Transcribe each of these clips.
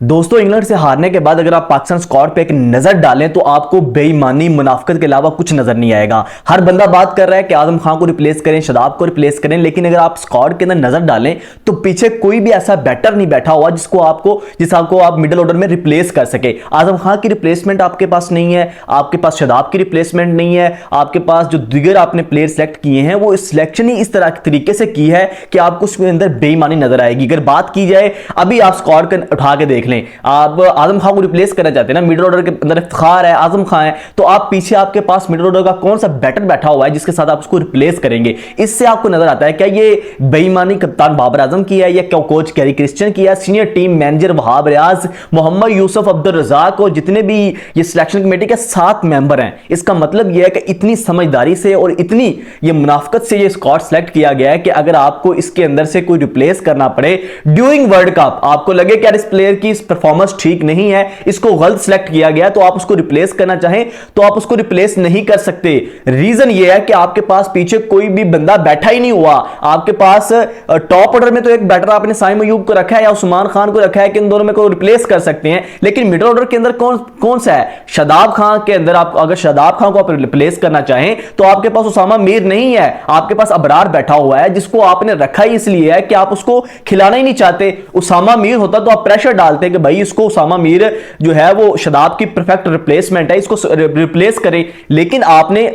दोस्तों, इंग्लैंड से हारने के बाद अगर आप पाकिस्तान स्क्वाड पे एक नजर डालें तो आपको बेईमानी मुनाफिकत के अलावा कुछ नजर नहीं आएगा। हर बंदा बात कर रहा है कि आजम खान को रिप्लेस करें, शादाब को रिप्लेस करें, लेकिन अगर आप स्क्वाड के अंदर नजर डालें तो पीछे कोई भी ऐसा बैटर नहीं बैठा हुआ जिसको आप मिडिल ऑर्डर में रिप्लेस कर सके। आजम खान की रिप्लेसमेंट आपके पास नहीं है, आपके पास शादाब की रिप्लेसमेंट नहीं है, आपके पास जो दिगर आपने प्लेयर सेलेक्ट किए हैं वो सिलेक्शन ही इस तरह के तरीके से की है कि आपको उसके अंदर बेईमानी नजर आएगी। अगर बात की जाए, अभी आप स्क्वाड को उठा के देख लें, आप आजम खान को रिप्लेस करना चाहते हैं ना, मिडिल ऑर्डर के अंदर इफ्तिखार है, आजम खान है, तो आप पीछे आपके पास मिडिल ऑर्डर का कौन सा बैटर बैठा हुआ है जिसके साथ आप उसको रिप्लेस करेंगे। इससे आपको नजर आता है क्या ये बेईमानी कप्तान बाबर आजम की है या क्या कोच कैरी क्रिश्चियन की है, senior team manager Wahab Riaz, Mohammad Yusuf, Abdul Razzaq और जितने भी ये सिलेक्शन कमेटी के 7 मेंबर हैं। इसका मतलब यह है कि इतनी समझदारी से और इतनी ये मुनाफिकत से ये स्क्वाड सेलेक्ट किया गया है कि अगर आपको इसके अंदर से कोई रिप्लेस करना पड़े ड्यूरिंग वर्ल्ड कप, आपको लगे कि यार इस प्लेयर की परफॉर्मेंस ठीक नहीं है, इसको गलत सिलेक्ट किया गया, तो आप उसको रिप्लेस करना चाहें तो आप उसको रिप्लेस नहीं कर सकते। रीजन यह है कि आपके पास पीछे कोई भी बंदा बैठा ही नहीं हुआ। आपके पास टॉप ऑर्डर में तो एक बैटर आपने साइम अयूब को रखा है या उस्मान खान को रखा है कि इन दोनों में को रिप्लेस कर सकते हैं, लेकिन मिडिल ऑर्डर के अंदर कौन सा है? शादाब खान के अंदर आप अगर शादाब खान को आप रिप्लेस करना चाहें तो आपके पास उसामा मीर नहीं है, आपके पास अबरार बैठा हुआ है जिसको आपने रखा ही इसलिए है कि आप उसको खिलाना ही नहीं चाहते। उसामा मीर होता तो आप प्रेशर डालते कि भाई इसको उसामा मीर जो है वो शादाब की परफेक्ट रिप्लेसमेंट है, इसको रिप्लेस करें, लेकिन आपने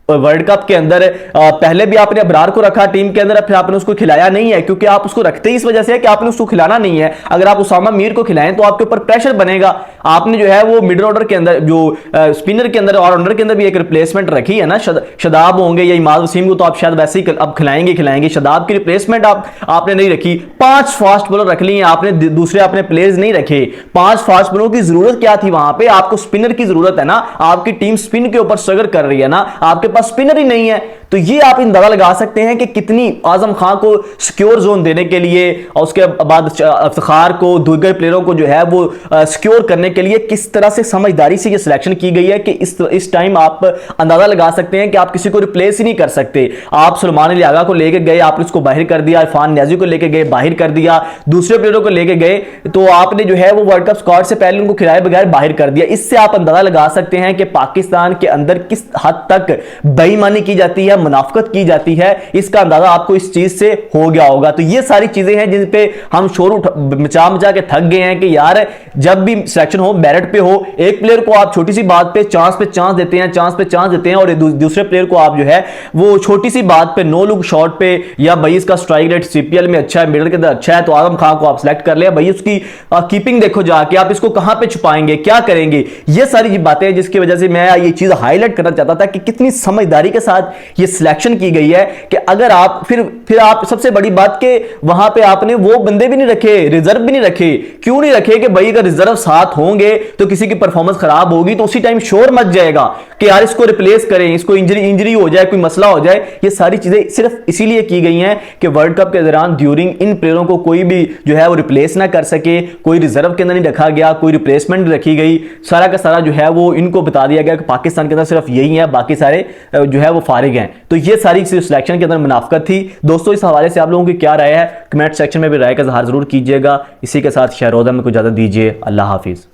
वर्ल्ड कप के अंदर पहले भी आपने अबरार को रखा टीम के अंदर, फिर आपने उसको खिलाया नहीं है क्योंकि आप उसको रखते ही इस वजह से है कि आपने उसको खिलाना नहीं है। अगर आप उसामा मीर को खिलाएं तो आपके ऊपर प्रेशर बनेगा। आपने जो है वो मिडिल ऑर्डर के अंदर जो स्पिनर के अंदर और ऑलराउंडर के अंदर भी एक रिप्लेसमेंट रखी है ना, शादाब होंगे या इमाद वसीम को तो आप शायद वैसे ही अब खिलाएंगे। शादाब की रिप्लेसमेंट आपने नहीं रखी। 5 फास्ट बॉलर रख लिए आपने, दूसरे आपने प्लेयर्स नहीं रखे। 5 फास्ट बॉलरों की जरूरत क्या थी वहां पे? आपको स्पिनर की जरूरत है ना, आपकी टीम स्पिन के ऊपर स्ट्रगल कर रही है ना, आपके पास स्पिनर ही नहीं है। तो ये आप अंदाजा लगा सकते हैं कि कितनी आजम खान को सिक्योर जोन देने के लिए और उसके बाद इफ्तिखार को, दूसरे प्लेयरों को जो है वो सिक्योर करने के लिए किस तरह से समझदारी से ये सिलेक्शन की गई है कि इस टाइम आप अंदाजा लगा सकते हैं कि आप किसी को रिप्लेस ही नहीं कर सकते। आप सुलेमान अली आगा को लेके गए, आपने उसको बाहर कर दिया, इरफान न्याजी को लेके गए, बाहर कर दिया, दूसरे प्लेयरों को लेके गए तो आपने जो है वो वर्ल्ड कप स्क्वाड से पहले उनको खिलाए बगैर बाहर कर दिया। इससे आप अंदाजा लगा सकते हैं कि पाकिस्तान के अंदर किस हद तक बेईमानी की जाती है, मुनाफिकत की जाती है। इसका अंदाजा आपको इस चीज से हो गया होगा। तो ये सारी चीजें हैं जिन पे हम शोर मचा के थक गए हैं कि यार जब भी सिलेक्शन हो मेरिट पे हो, एक प्लेयर को आप छोटी सी बात पे चांस देते हैं और दूसरे प्लेयर को आप जो है वो छोटी सी बात पे नो लुक शॉट पे या भाई इसका स्ट्राइक रेट सीपीएल में अच्छा है, मिडिल के अंदर अच्छा है तो आजम खान को आप सिलेक्ट कर ले, भाई उसकी कीपिंग देखो जाके, आप इसको कहां पे छुपाएंगे, क्या करेंगे। ये सारी बातें जिसकी वजह से मैं ये चीज हाईलाइट करना चाहता था कि कितनी समझदारी के साथ ये सिलेक्शन की गई है कि अगर आप फिर आप सबसे बड़ी बात के वहां पे आपने वो बंदे भी नहीं रखे, रिजर्व भी नहीं रखे। क्यों नहीं रखे कि भाई अगर रिजर्व साथ होंगे तो किसी की परफॉर्मेंस खराब होगी तो उसी टाइम शोर मच जाएगा कि यार इसको रिप्लेस करें, इसको इंजरी हो जाए, कोई मसला हो जाए। ये सारी चीजें सिर्फ इसीलिए की गई हैं कि वर्ल्ड कप के दौरान ड्यूरिंग इन प्लेयरों को कोई भी जो है वो रिप्लेस ना कर सके, कोई रिजर्व के अंदर नहीं रखा गया, कोई रिप्लेसमेंट रखी गई। सारा का सारा जो है वो इनको बता दिया गया कि पाकिस्तान के अंदर सिर्फ यही है, बाकी सारे जो है वो फारिग हैं। तो ये सारी सिलेक्शन के अंदर मुनाफिकत थी। दोस्तों, इस हवाले से आप लोगों की क्या राय है? कमेंट सेक्शन में भी राय का इजहार जरूर कीजिएगा। इसी के साथ शहरोदा में को इजाजत दीजिए। अल्लाह हाफिज।